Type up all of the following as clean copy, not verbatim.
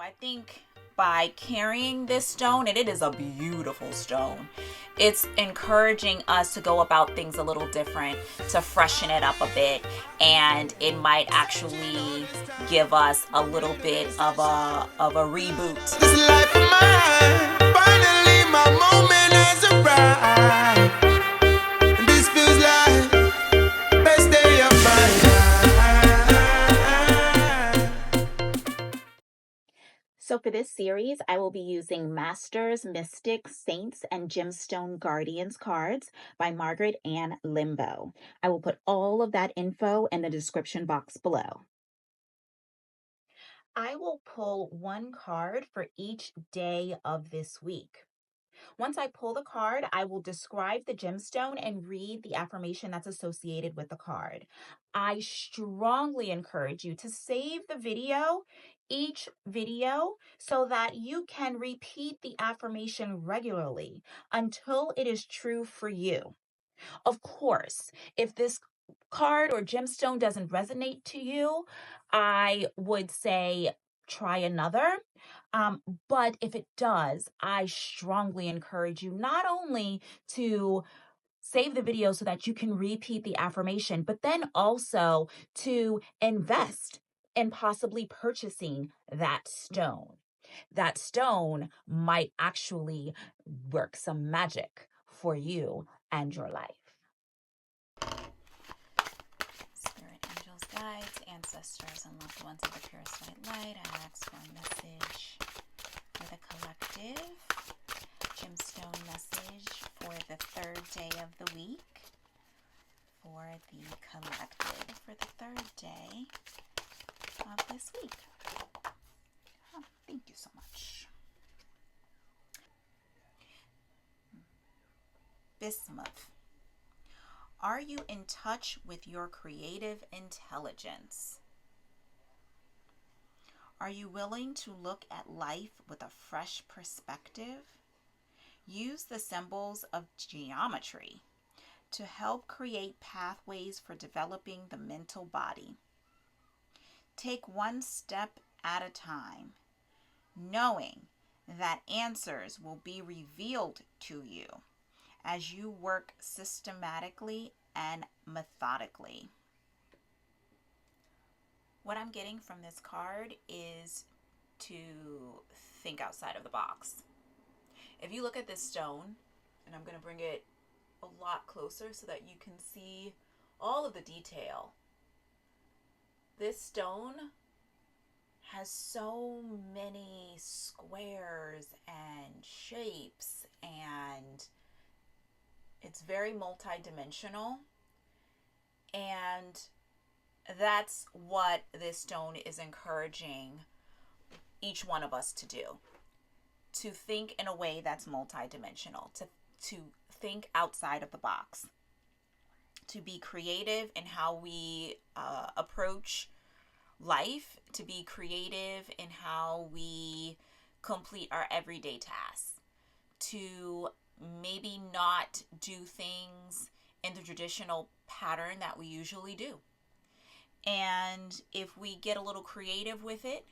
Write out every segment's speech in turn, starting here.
I think by carrying this stone, and it is a beautiful stone, it's encouraging us to go about things a little different, to freshen it up a bit, and it might actually give us a little bit of a reboot. This life of mine, finally my moment has arrived. And this feels like best day of my life. So for this series, I will be using Masters, Mystics, Saints, and Gemstone Guardians cards by Margaret and Lembo. I will put all of that info in the description box below. I will pull one card for each day of this week. Once I pull the card, I will describe the gemstone and read the affirmation that's associated with the card. I strongly encourage you to save the video, each video, so that you can repeat the affirmation regularly until it is true for you. Of course, if this card or gemstone doesn't resonate to you, I would say try another. But if it does, I strongly encourage you not only to save the video so that you can repeat the affirmation, but then also to invest in possibly purchasing that stone. That stone might actually work some magic for you and your life. Spirit, angels, guides, ancestors, and loved ones of the purest white light, I ask for a message for the collective. Gemstone message for the third day of the week. For the collective, for the third day of this week. Oh, thank you so much. Bismuth. Are you in touch with your creative intelligence? Are you willing to look at life with a fresh perspective? Use the symbols of geometry to help create pathways for developing the mental body. Take one step at a time, knowing that answers will be revealed to you as you work systematically and methodically. What I'm getting from this card is to think outside of the box. If you look at this stone, and I'm going to bring it a lot closer so that you can see all of the detail. This stone has so many squares and shapes, and it's very multi-dimensional, and that's what this stone is encouraging each one of us to do. To think in a way that's multi-dimensional, to think outside of the box, to be creative in how we approach life, to be creative in how we complete our everyday tasks, to maybe not do things in the traditional pattern that we usually do. And if we get a little creative with it,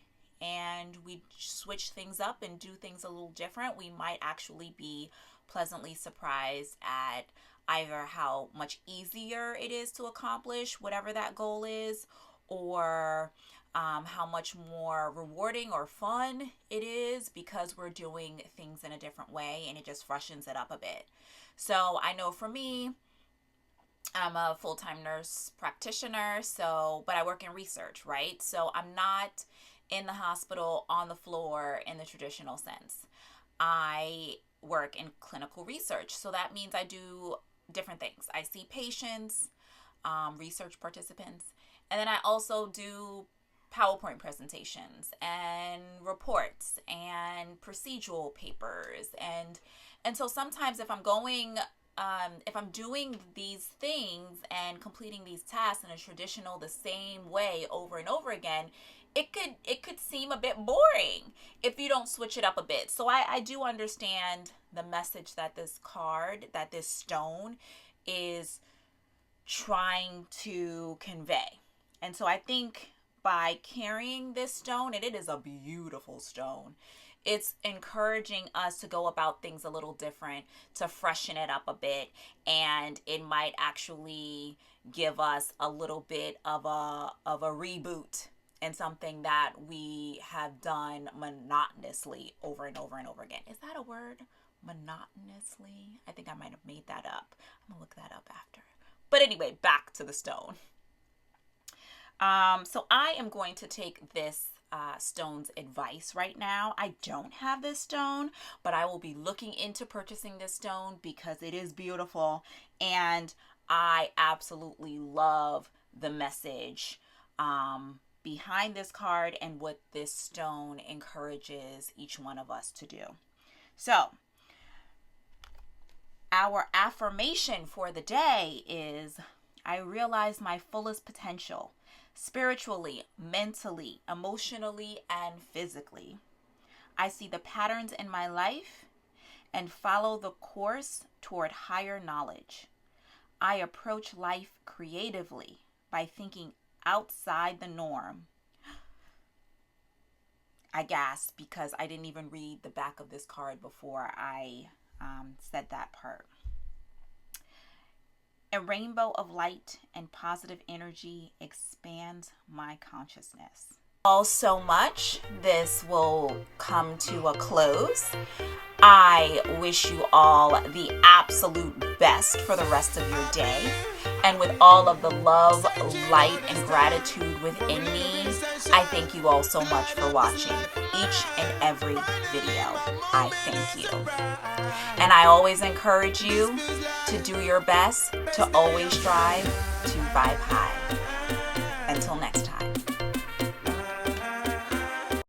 and we switch things up and do things a little different, we might actually be pleasantly surprised at either how much easier it is to accomplish whatever that goal is, or how much more rewarding or fun it is because we're doing things in a different way, and it just freshens it up a bit. So I know for me, I'm a full-time nurse practitioner, but I work in research, right? So I'm not in the hospital on the floor in the traditional sense. I work in clinical research, so that means I do different things. I see patients, research participants, and then I also do PowerPoint presentations and reports and procedural papers, and so sometimes if I'm doing these things and completing these tasks in a traditional, the same way over and over again, it could seem a bit boring if you don't switch it up a bit. So I do understand the message that this stone is trying to convey. And so I think by carrying this stone, and it is a beautiful stone, it's encouraging us to go about things a little different, to freshen it up a bit, and it might actually give us a little bit of a reboot in something that we have done monotonously over and over and over again. Is that a word? Monotonously? I think I might have made that up. I'm gonna look that up after. But anyway, back to the stone. So I am going to take this stone's advice right now. I don't have this stone, but I will be looking into purchasing this stone because it is beautiful, and I absolutely love the message behind this card and what this stone encourages each one of us to do. So our affirmation for the day is, I realize my fullest potential, spiritually, mentally, emotionally, and physically. I see the patterns in my life and follow the course toward higher knowledge. I approach life creatively by thinking outside the norm. I gasped because I didn't even read the back of this card before I said that part. A rainbow of light and positive energy expands my consciousness. All so much. This will come to a close. I wish you all the absolute best for the rest of your day. And with all of the love, light, and gratitude within me, I thank you all so much for watching each and every video. I thank you. And I always encourage you to do your best, to always strive to vibe high. Until next time.